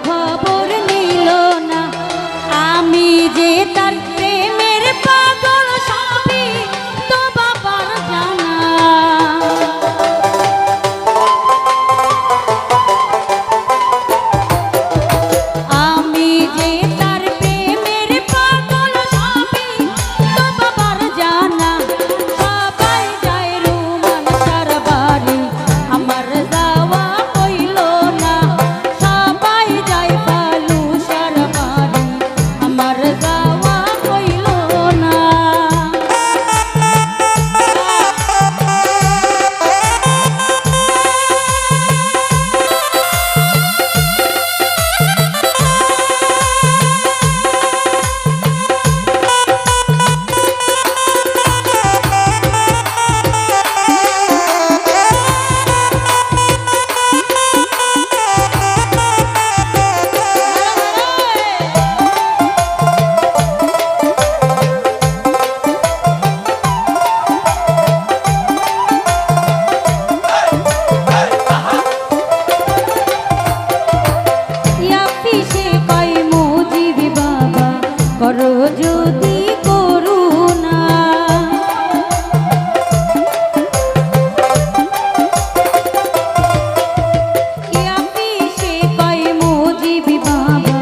খবর নিল না। আমি যে তার প্রেমের পাগল সবই তো বাবার জানা। আমি যে তার প্রেমের পাগল সবই তো বাবার জানা। সবাই যায় রুমানসার বাড়ি, আমার যাওয়া হইল না। সবাই যায় ফালুসার বাড়ি, আমার যাওয়া হইল না। করো যদি করুণা, সে কয় মুজিবি বাবা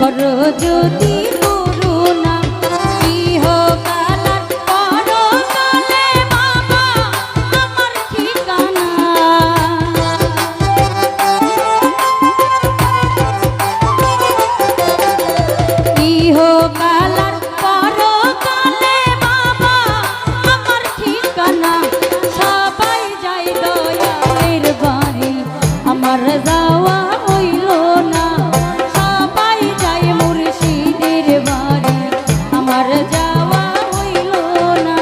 করো যদি করুণা। ইহকালার পরকালে বাবা আমার ঠিকানা। ইহকালার পরকালে বাবা আমার ঠিকানা। সবাই যায় দয়ালের বাড়ি, আমার যাওয়া হইল না। সবাই যায় মুর্শিদের বাড়ি, আমার যাওয়া হইল না।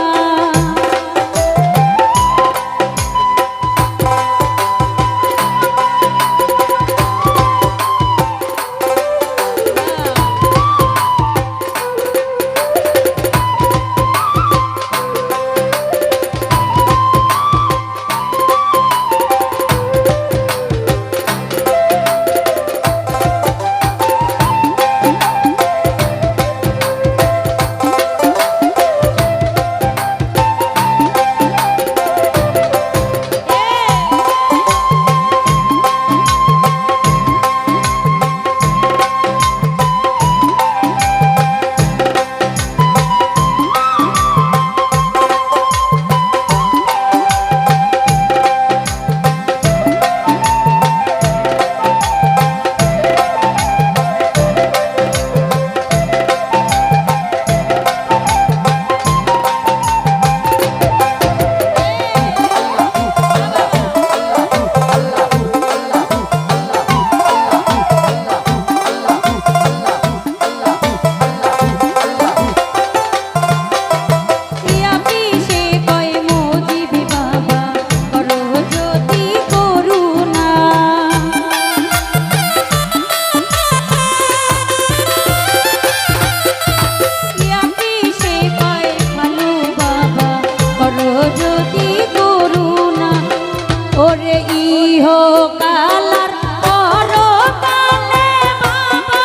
ওরে ইহকালার পরকালে বাবা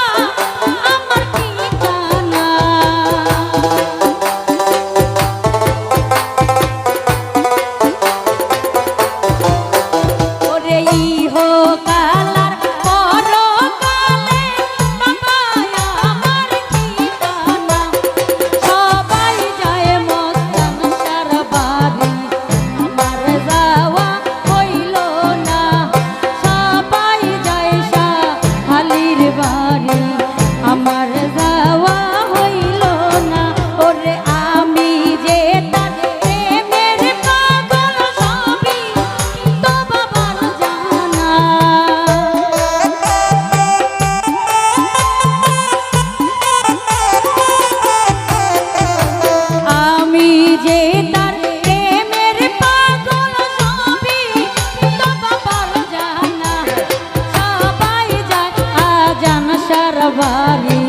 আমার ঠিকানা। ওরে ইহকালার পরকালে বাবা আমার ঠিকানা। সবাই যায় মস্তানসার বাড়ি, আমার যাওয়া হইল না। সবাই যায় শাহালির বাড়ি, আমার যাওয়া হইল না। ওরে আমি যে তার প্রেমের পাগল সবই তো বাবার জানা। আমি যে তার প্রেমের পাগল সবই তো বাবার জানা। সবাই যায় আজান সারা বাড়ি,